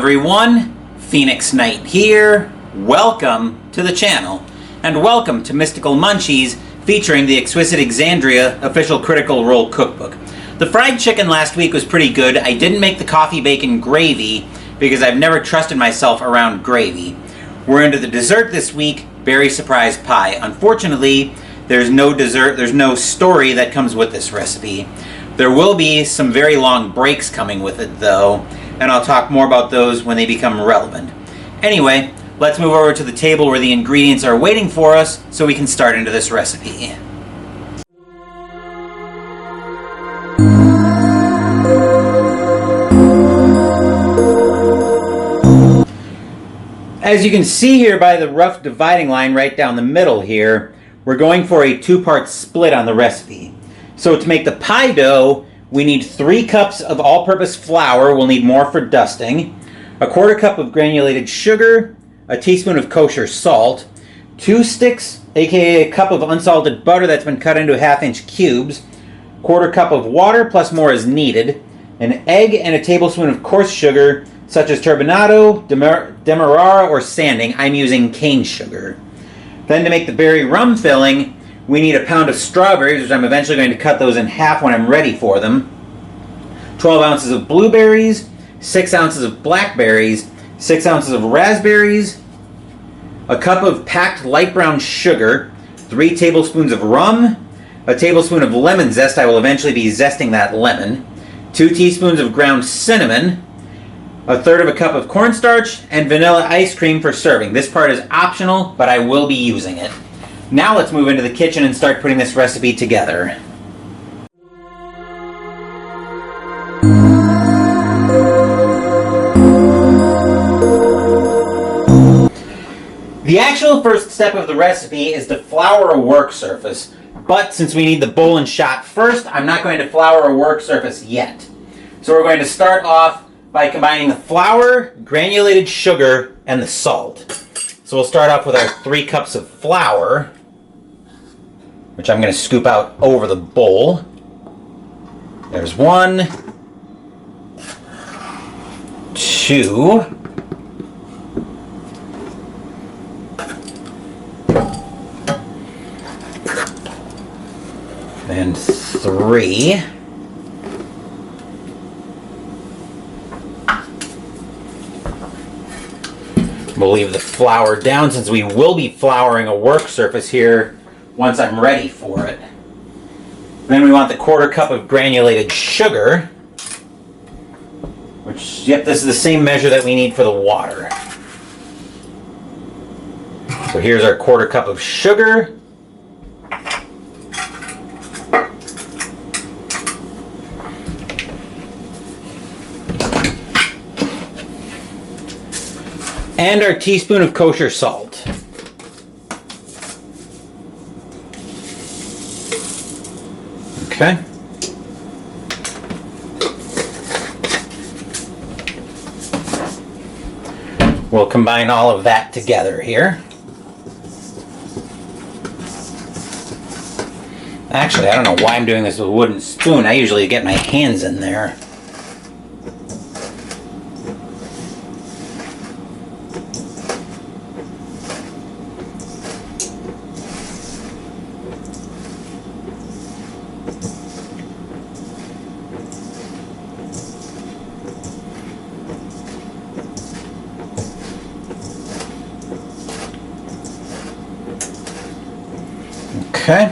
everyone, Phoenix Knight here. Welcome to the channel, and welcome to Mystical Munchies featuring the Exquisite Exandria official Critical Role cookbook. The fried chicken last week was pretty good. I didn't make the coffee bacon gravy because I've never trusted myself around gravy. We're into the dessert this week, berry surprise pie. Unfortunately, there's no dessert, there's no story that comes with this recipe. There will be some very long breaks coming with it though, and I'll talk more about those when they become relevant. Anyway, let's move over to the table where the ingredients are waiting for us so we can start into this recipe. As you can see here by the rough dividing line right down the middle here, we're going for a two-part split on the recipe. So to make the pie dough, we need 3 cups of all-purpose flour. We'll need more for dusting. A 1/4 cup of granulated sugar, a teaspoon of kosher salt, 2 sticks, aka a cup of unsalted butter that's been cut into 1/2-inch cubes, 1/4 cup of water plus more as needed, an egg and a tablespoon of coarse sugar such as turbinado, Demerara, or sanding. I'm using cane sugar. Then to make the berry-rum filling, we need a pound of strawberries, which I'm eventually going to cut those in half when I'm ready for them, 12 ounces of blueberries, 6 ounces of blackberries, 6 ounces of raspberries, a cup of packed light brown sugar, 3 tablespoons of rum, a tablespoon of lemon zest. I will eventually be zesting that lemon, 2 teaspoons of ground cinnamon, 1/3 cup of cornstarch, and vanilla ice cream for serving. This part is optional, but I will be using it. Now let's move into the kitchen and start putting this recipe together. The actual first step of the recipe is to flour a work surface, but since we need the bowl and shot first, I'm not going to flour a work surface yet. So we're going to start off by combining the flour, granulated sugar, and the salt. So we'll start off with our 3 cups of flour, which I'm going to scoop out over the bowl. There's 1, 2, and 3. We'll leave the flour down since we will be flouring a work surface here once I'm ready for it. Then we want the 1/4 cup of granulated sugar, which, yep, this is the same measure that we need for the water. So here's our 1/4 cup of sugar. And our teaspoon of kosher salt. Okay. We'll combine all of that together here. Actually, I don't know why I'm doing this with a wooden spoon. I usually get my hands in there. Okay,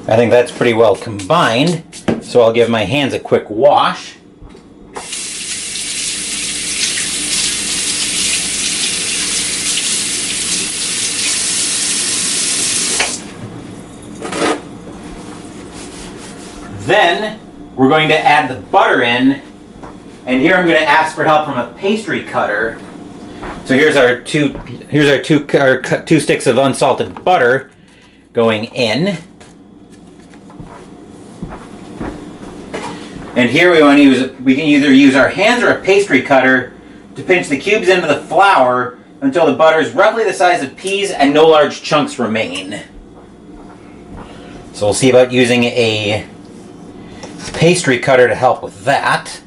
I think that's pretty well combined, so I'll give my hands a quick wash. Then we're going to add the butter in, and here I'm going to ask for help from a pastry cutter. So here's our two sticks of unsalted butter going in. And here we can either use our hands or a pastry cutter to pinch the cubes into the flour until the butter is roughly the size of peas and no large chunks remain. So we'll see about using a pastry cutter to help with that.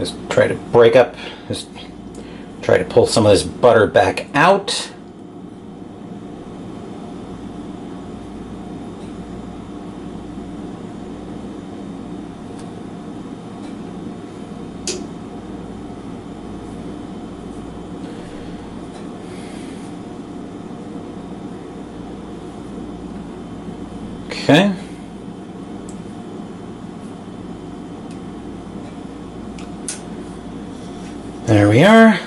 Just try to just try to pull some of this butter back out. Okay. There we are.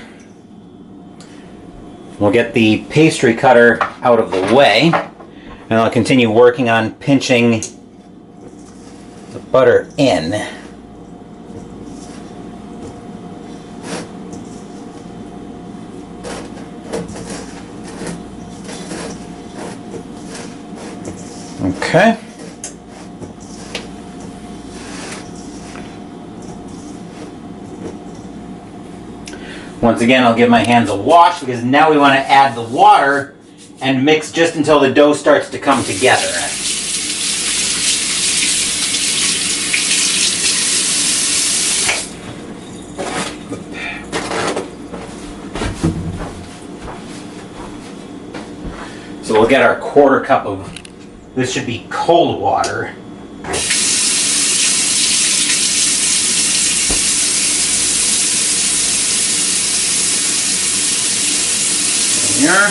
We'll get the pastry cutter out of the way, and I'll continue working on pinching the butter in. Okay. Once again, I'll give my hands a wash because now we want to add the water and mix just until the dough starts to come together. So we'll get our 1/4 cup of, this should be cold water. Here.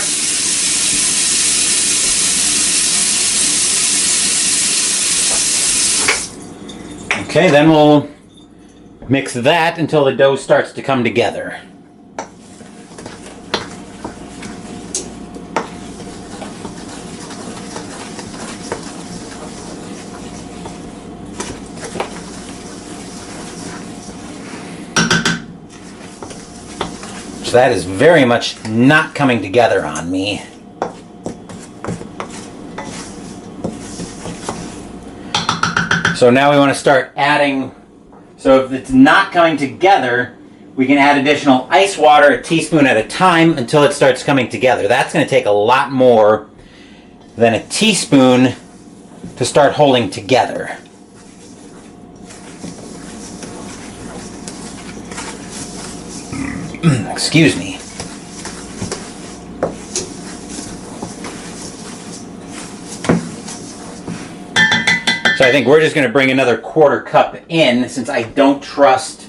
Okay, then we'll mix that until the dough starts to come together. That is very much not coming together on me. So now we want to start adding, so if it's not coming together, we can add additional ice water a teaspoon at a time until it starts coming together. That's going to take a lot more than a teaspoon to start holding together. Excuse me. So I think we're just going to bring another 1/4 cup in since I don't trust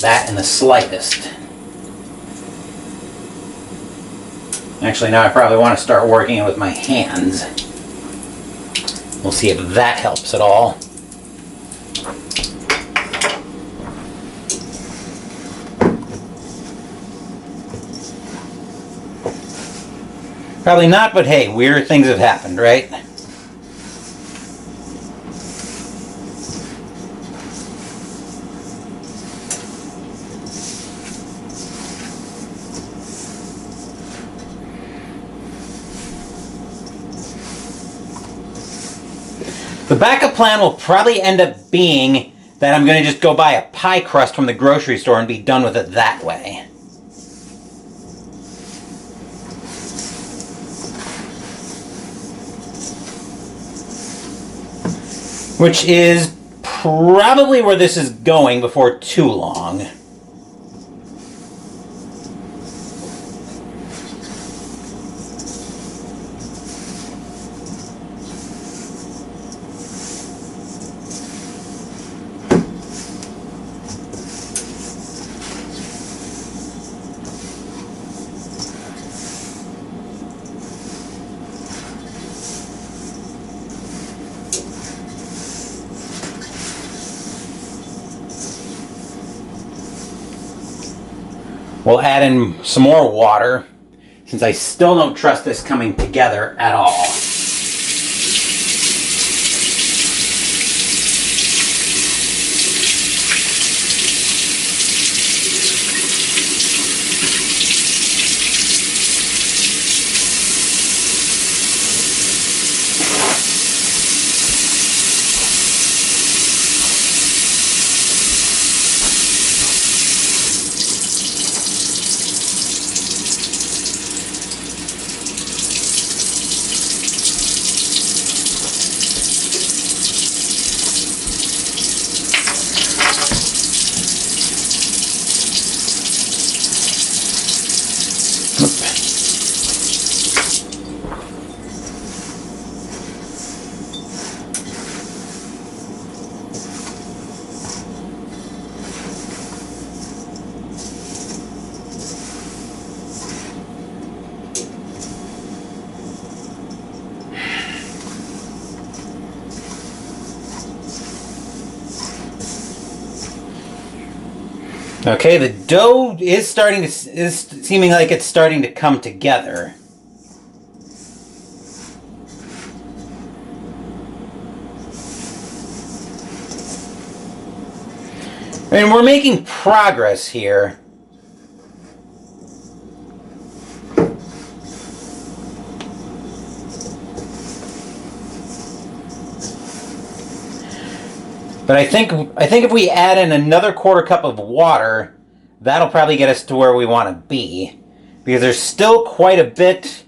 that in the slightest. Actually, now I probably want to start working it with my hands. We'll see if that helps at all. Probably not, but hey, weird things have happened, right? The backup plan will probably end up being that I'm going to just go buy a pie crust from the grocery store and be done with it that way. Which is probably where this is going before too long. We'll add in some more water since I still don't trust this coming together at all. Okay, the dough is seeming like it's starting to come together. And we're making progress here. But I think if we add in another 1/4 cup of water, that'll probably get us to where we want to be. Because there's still quite a bit,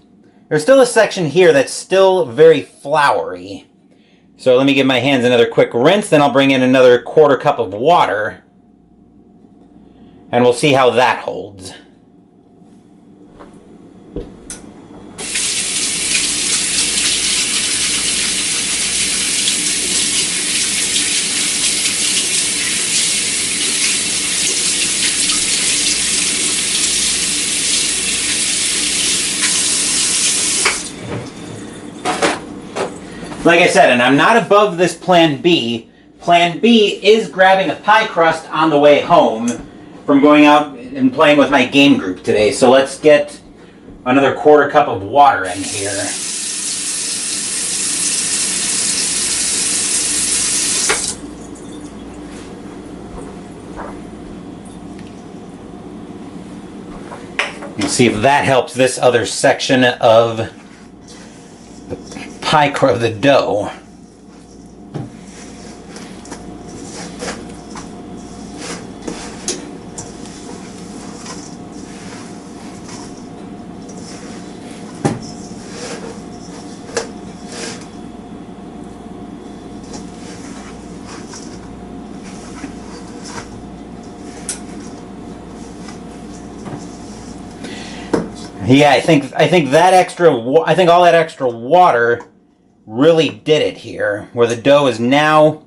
there's still a section here that's still very floury. So let me give my hands another quick rinse, then I'll bring in another 1/4 cup of water. And we'll see how that holds. Like I said, and I'm not above this plan B. Plan B is grabbing a pie crust on the way home from going out and playing with my game group today. So let's get another 1/4 cup of water in here. We'll see if that helps this other section of the pie crust of the dough. Yeah, I think all that extra water really did it here, where the dough is now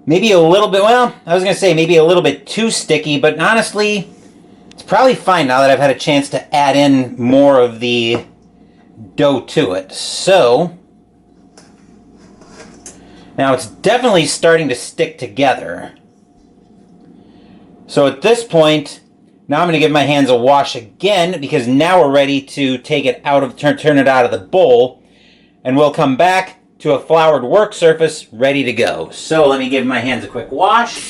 maybe a little bit, well, I was going to say maybe a little bit too sticky, but honestly, it's probably fine now that I've had a chance to add in more of the dough to it. So, now it's definitely starting to stick together. So at this point, now I'm going to give my hands a wash again, because now we're ready to take it out of, turn it out of the bowl, and we'll come back to a floured work surface ready to go. So let me give my hands a quick wash.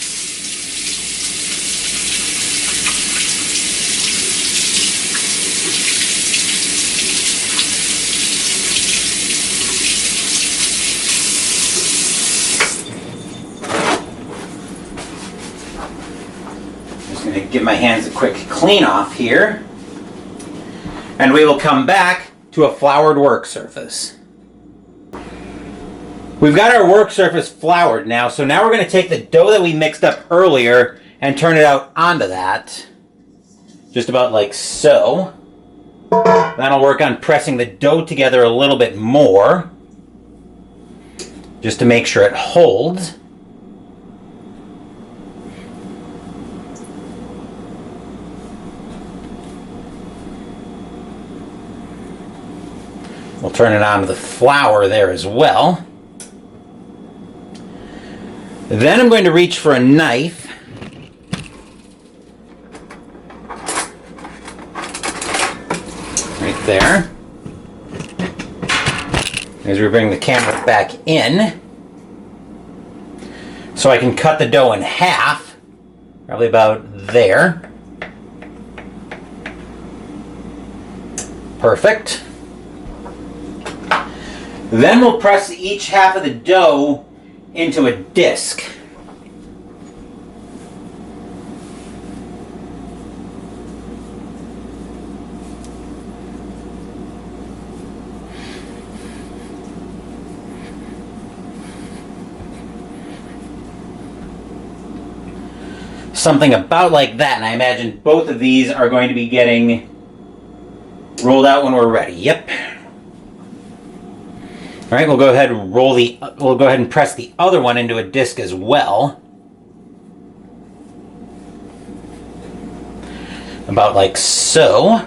Give my hands a quick clean off here, and we will come back to a floured work surface. We've got our work surface floured now, so now we're going to take the dough that we mixed up earlier and turn it out onto that, just about like so. That'll work on pressing the dough together a little bit more, just to make sure it holds. We'll turn it onto the flour there as well. Then I'm going to reach for a knife. Right there. As we bring the camera back in, so I can cut the dough in half, probably about there. Perfect. Then we'll press each half of the dough into a disc. Something about like that, and I imagine both of these are going to be getting rolled out when we're ready. Yep. All right, we'll go ahead and press the other one into a disc as well. About like so.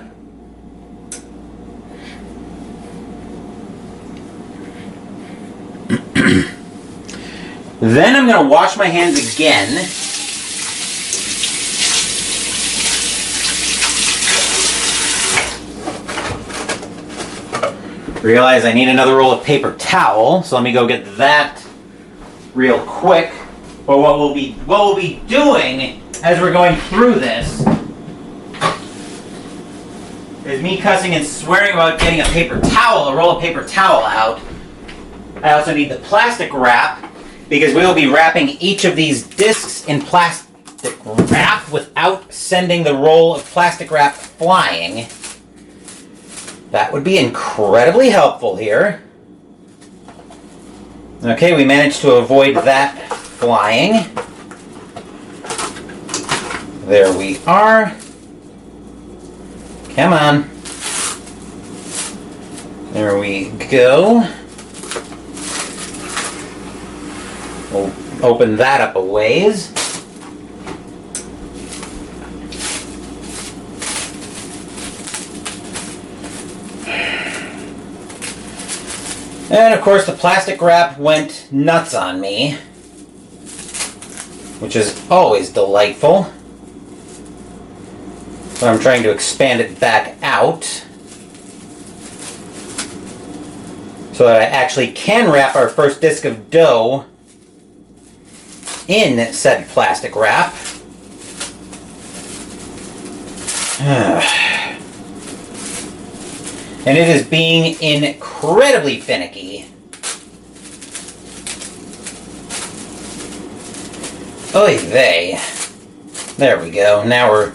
Then I'm going to wash my hands again. Realize I need another roll of paper towel, so let me go get that real quick. But what we'll be doing as we're going through this is me cussing and swearing about getting a roll of paper towel out. I also need the plastic wrap because we will be wrapping each of these discs in plastic wrap without sending the roll of plastic wrap flying. That would be incredibly helpful here. Okay, we managed to avoid that flying. There we are. Come on. There we go. We'll open that up a ways. And of course the plastic wrap went nuts on me, which is always delightful. So I'm trying to expand it back out so that I actually can wrap our first disc of dough in said plastic wrap. And it is being incredibly finicky. Oy vey. There we go. Now we're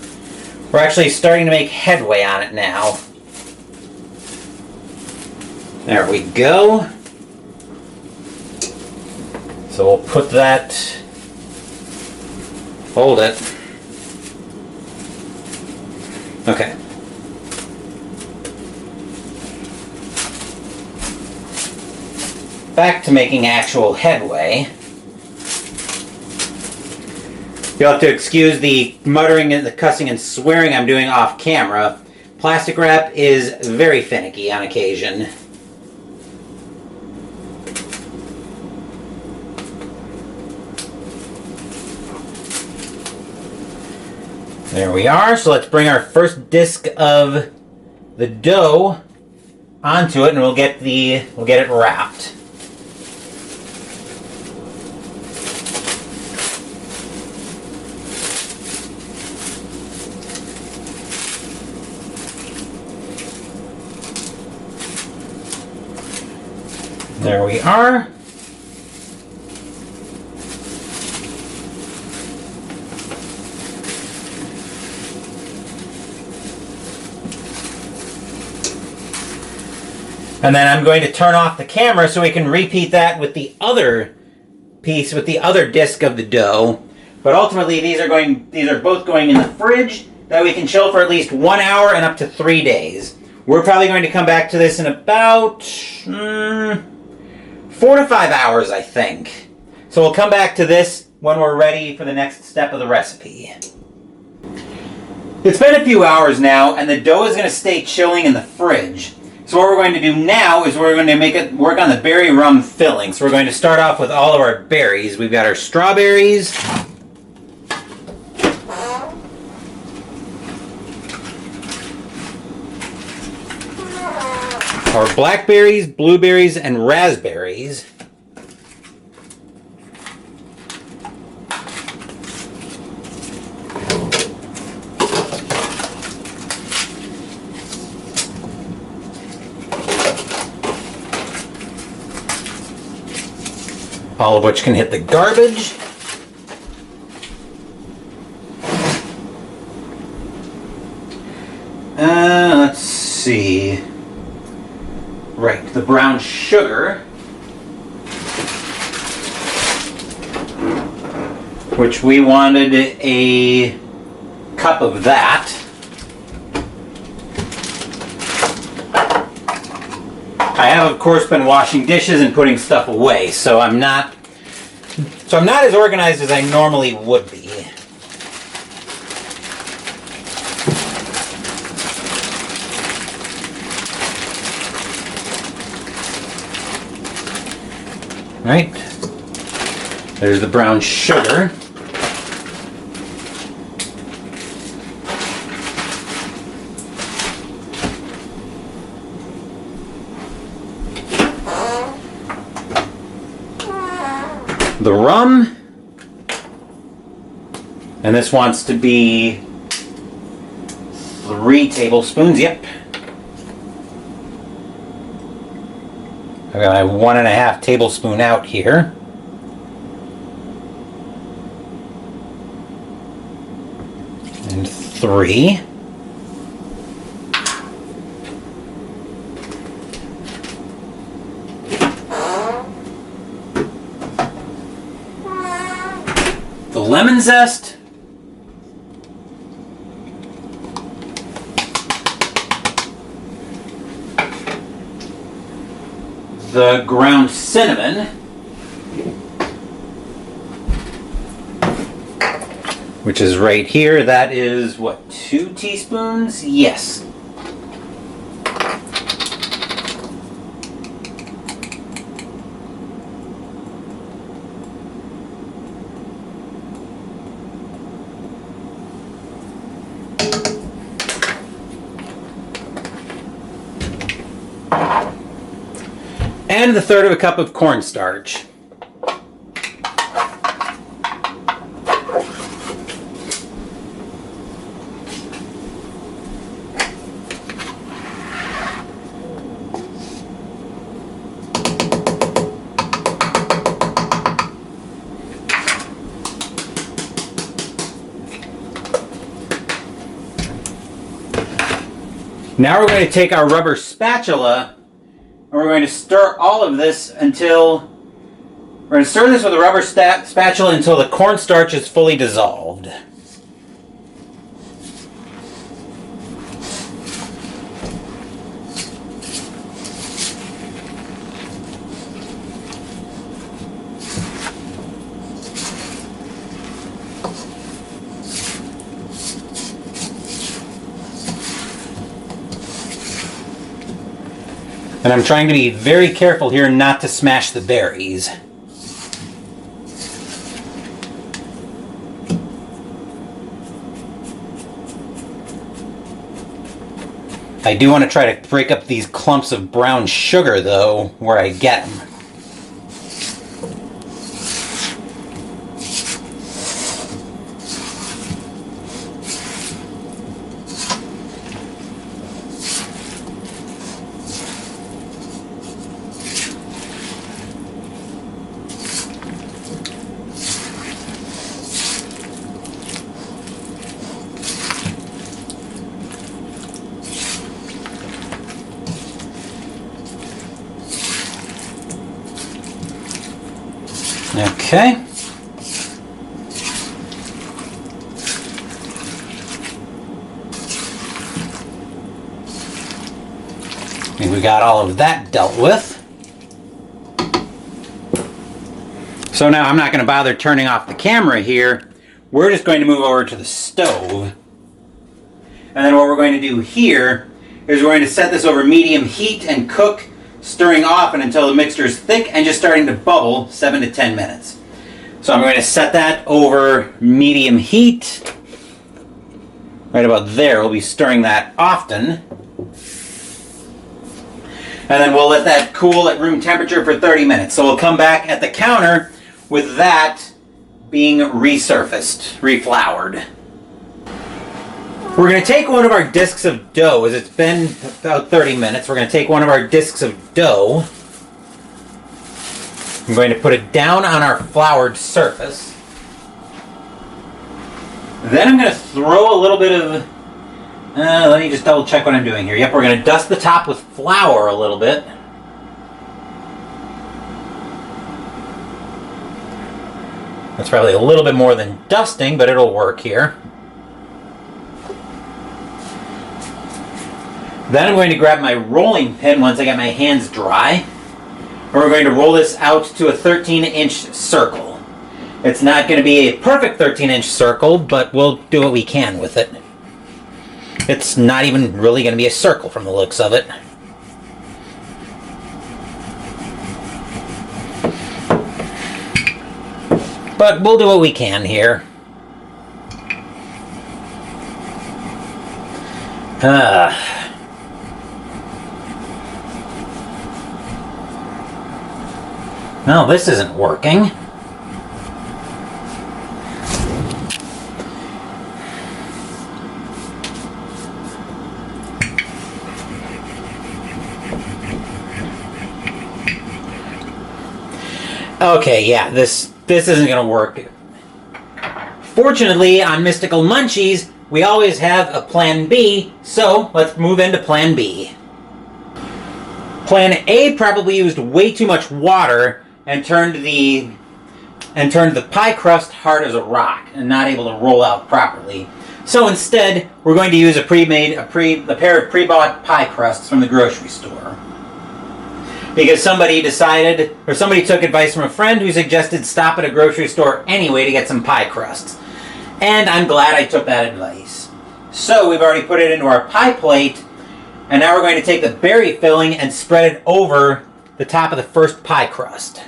actually starting to make headway on it now. There we go. So we'll put that, hold it. Okay. Back to making actual headway. You'll have to excuse the muttering and the cussing and swearing I'm doing off camera. Plastic wrap is very finicky on occasion. There we are. So let's bring our first disc of the dough onto it and we'll get it wrapped. There we are. And then I'm going to turn off the camera so we can repeat that with the other piece, with the other disc of the dough. But ultimately these are both going in the fridge that we can chill for at least 1 hour and up to 3 days. We're probably going to come back to this in about 4 to 5 hours, I think. So we'll come back to this when we're ready for the next step of the recipe. It's been a few hours now, and the dough is going to stay chilling in the fridge. So what we're going to do now is we're going to work on the berry-rum filling. So we're going to start off with all of our berries. We've got our strawberries, our blackberries, blueberries, and raspberries. All of which can hit the garbage. Let's see. Right, the brown sugar, which we wanted a cup of that. I have, of course, been washing dishes and putting stuff away, so I'm not as organized as I normally would be. Right? There's the brown sugar. the rum. And this wants to be 3 tablespoons. Yep. I've got my 1.5 tablespoon out here. And 3. The lemon zest. The ground cinnamon, which is right here. That is, what, 2 teaspoons? Yes. And 1/3 cup of cornstarch. Now we're going to take our rubber spatula and we're going to stir all of this until, we're going to stir this with a rubber spatula until the cornstarch is fully dissolved. And I'm trying to be very careful here not to smash the berries. I do want to try to break up these clumps of brown sugar, though, where I get them. Okay. I think we got all of that dealt with. So now I'm not going to bother turning off the camera here. We're just going to move over to the stove. And then what we're going to do here is we're going to set this over medium heat and cook, stirring often until the mixture is thick and just starting to bubble, 7 to 10 minutes. So I'm going to set that over medium heat. Right about there, we'll be stirring that often. And then we'll let that cool at room temperature for 30 minutes. So we'll come back at the counter with that being resurfaced, refloured. We're going to take one of our discs of dough, as it's been about 30 minutes. We're going to take one of our discs of dough. I'm going to put it down on our floured surface. Then I'm going to throw a little bit of, let me just double check what I'm doing here. Yep, we're going to dust the top with flour a little bit. That's probably a little bit more than dusting, but it'll work here. Then I'm going to grab my rolling pin once I get my hands dry. And we're going to roll this out to a 13-inch circle. It's not going to be a perfect 13-inch circle, but we'll do what we can with it. It's not even really going to be a circle from the looks of it. But we'll do what we can here. No, this isn't working. Okay, yeah, this isn't gonna work. Fortunately, on Mystical Munchies, we always have a plan B, so let's move into plan B. Plan A probably used way too much water and turned the pie crust hard as a rock and not able to roll out properly. So instead, we're going to use a pair of pre-bought pie crusts from the grocery store. Because somebody took advice from a friend who suggested stop at a grocery store anyway to get some pie crusts. And I'm glad I took that advice. So we've already put it into our pie plate, and now we're going to take the berry filling and spread it over the top of the first pie crust.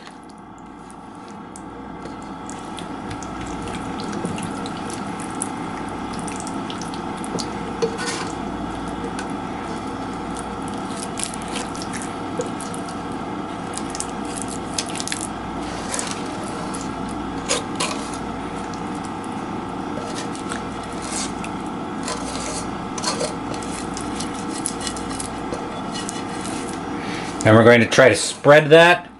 And we're going to try to spread that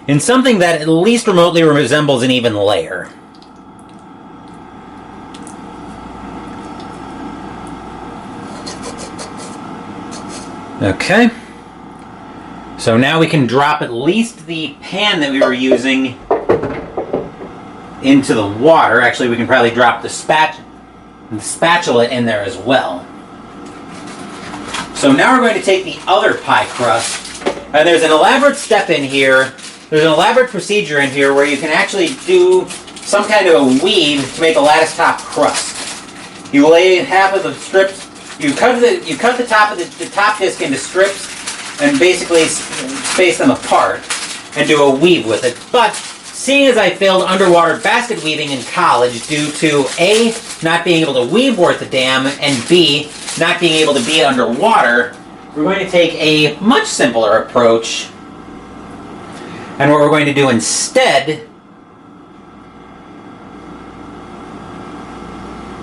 in something that at least remotely resembles an even layer. Okay. So now we can drop at least the pan that we were using into the water. Actually, we can probably drop the spatula in there as well. So now we're going to take the other pie crust, and there's an elaborate step in here, there's an elaborate procedure in here where you can actually do some kind of a weave to make a lattice top crust. You lay half of the strips, you cut the top of the top disc into strips and basically space them apart and do a weave with it. But seeing as I failed underwater basket weaving in college due to A, not being able to weave worth a damn, and B, not being able to be underwater, we're going to take a much simpler approach. And what we're going to do instead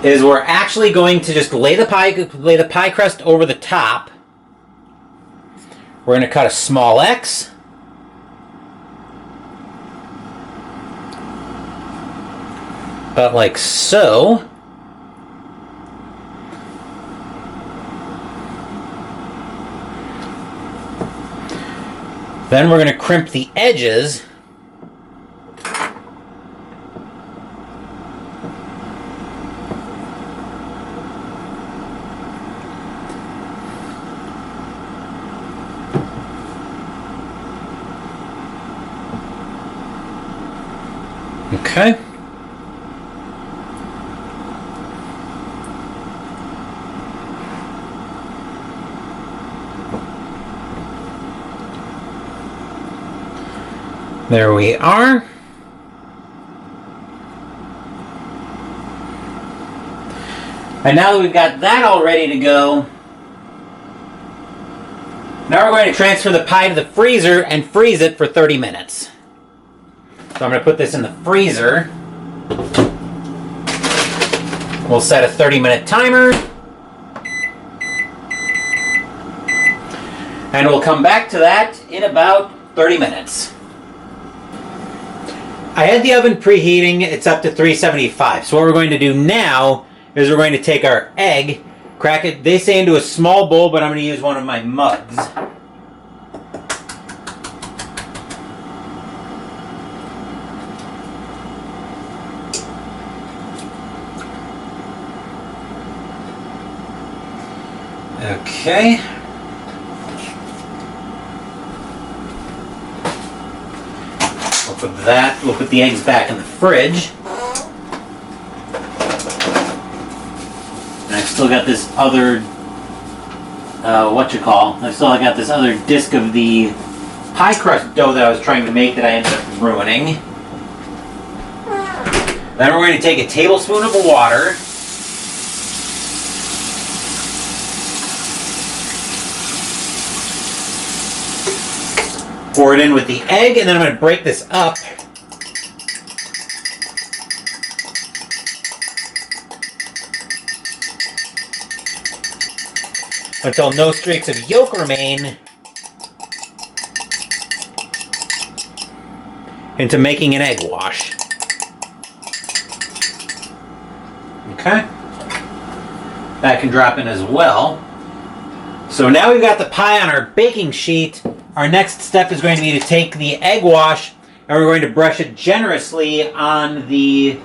is we're actually going to just lay the pie crust over the top. We're going to cut a small X. About like so. Then we're going to crimp the edges. Okay. There we are. And now that we've got that all ready to go, now we're going to transfer the pie to the freezer and freeze it for 30 minutes. So I'm going to put this in the freezer. We'll set a 30-minute timer. And we'll come back to that in about 30 minutes. I had the oven preheating, it's up to 375. So what we're going to do now is we're going to take our egg, crack it, they say into a small bowl, but I'm going to use one of my mugs. Okay. We'll put the eggs back in the fridge. And I've still got this other, I've still got this other disc of the pie crust dough that I was trying to make that I ended up ruining. Then we're going to take a tablespoon of water. Pour it in with the egg, and then I'm going to break this up. Until no streaks of yolk remain. into making an egg wash. Okay. That can drop in as well. So now we've got the pie on our baking sheet. Our next step is going to be to take the egg wash and we're going to brush it generously on the...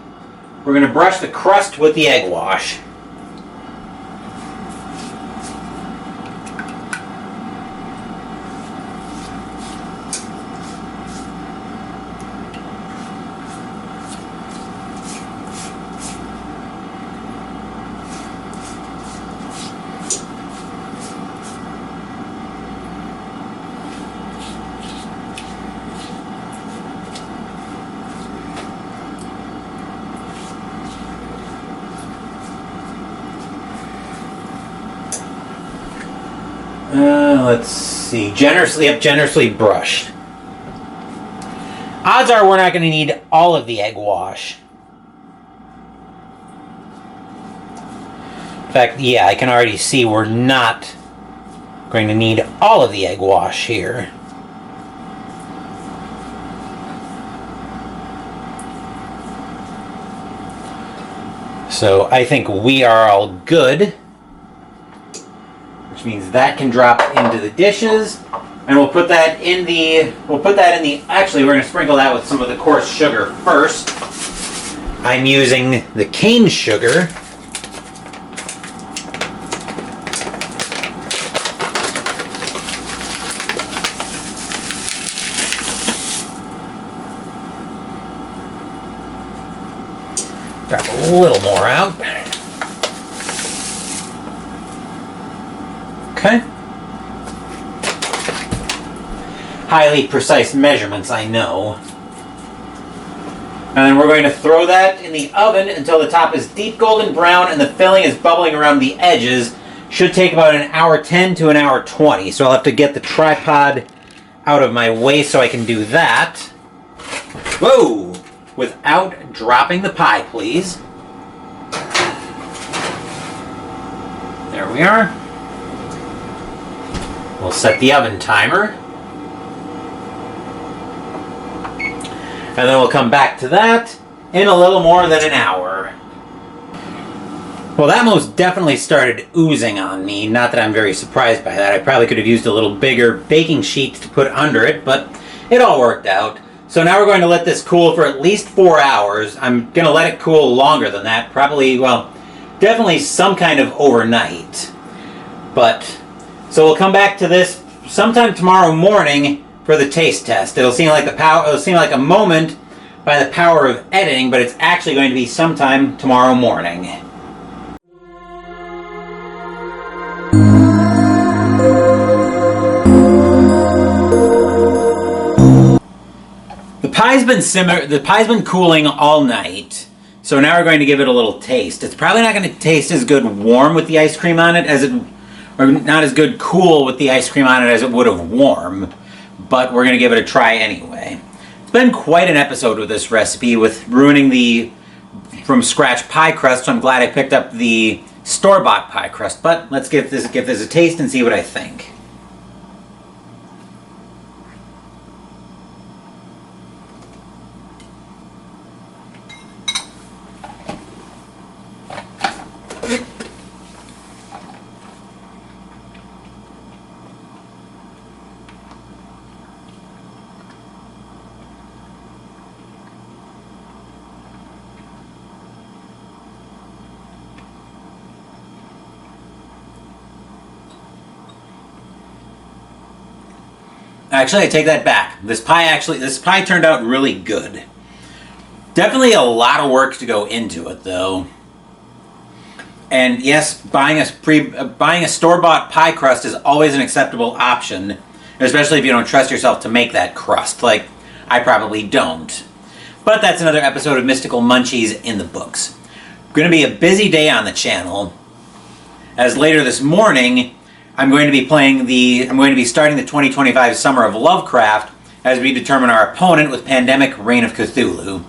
We're going to brush the crust with the egg wash. Let's see. Generously brushed. Odds are we're not going to need all of the egg wash. In fact, yeah, I can already see we're not going to need all of the egg wash here. So I think we are all good. Which means that can drop into the dishes, and we'll put that in the, actually we're going to sprinkle that with some of the coarse sugar first. I'm using the cane sugar. Drop a little more out. Okay. Highly precise measurements, I know. And then we're going to throw that in the oven until the top is deep golden brown and the filling is bubbling around the edges. Should take about an hour 10 to an hour 20. So I'll have to get the tripod out of my way so I can do that. Whoa! Without dropping the pie, please. There we are. We'll set the oven timer. And then we'll come back to that in a little more than an hour. Well, that most definitely started oozing on me. Not that I'm very surprised by that. I probably could have used a little bigger baking sheet to put under it, but it all worked out. So now we're going to let this cool for at least 4 hours. I'm going to let it cool longer than that. Probably, well, definitely some kind of overnight. So we'll come back to this sometime tomorrow morning for the taste test. It'll seem like a moment by the power of editing, but it's actually going to be sometime tomorrow morning. The pie's been cooling all night. So now we're going to give it a little taste. It's probably not going to taste as good warm with the ice cream on it or not as good cool with the ice cream on it as it would have warm, but we're going to give it a try anyway. It's been quite an episode with this recipe with ruining the from scratch pie crust, so I'm glad I picked up the store-bought pie crust, but let's give this a taste and see what I think. Actually, I take that back. This pie turned out really good. Definitely a lot of work to go into it, though. And yes, buying a store-bought pie crust is always an acceptable option, especially if you don't trust yourself to make that crust, like I probably don't. But that's another episode of Mystical Munchies in the books. Going to be a busy day on the channel, as later this morning I'm going to be starting the 2025 Summer of Lovecraft as we determine our opponent with Pandemic Reign of Cthulhu.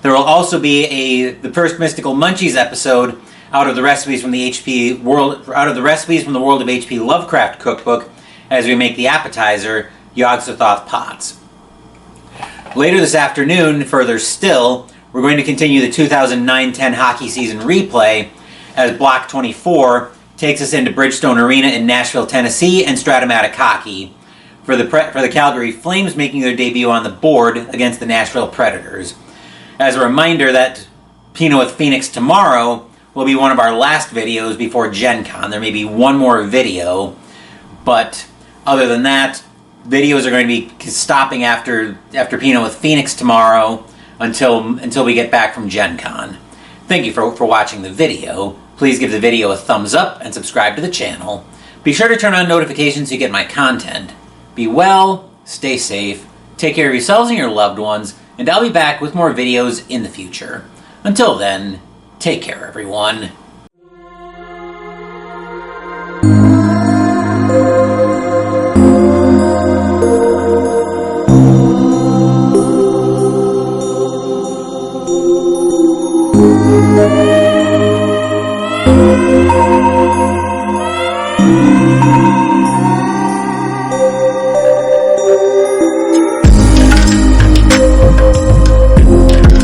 There will also be the first Mystical Munchies episode out of the recipes from the world of HP Lovecraft cookbook as we make the appetizer Yog-Sothoth pots. Later this afternoon, further still, we're going to continue the 2009-10 hockey season replay as Block 24 takes us into Bridgestone Arena in Nashville, Tennessee, and Stratomatic hockey for the Calgary Flames making their debut on the board against the Nashville Predators. As a reminder, that Pinot with Phoenix tomorrow will be one of our last videos before Gen Con. There may be one more video, but other than that, videos are going to be stopping after Pinot with Phoenix tomorrow until we get back from Gen Con. Thank you for watching the video. Please give the video a thumbs up and subscribe to the channel. Be sure to turn on notifications so you get my content. Be well, stay safe, take care of yourselves and your loved ones, and I'll be back with more videos in the future. Until then, take care everyone.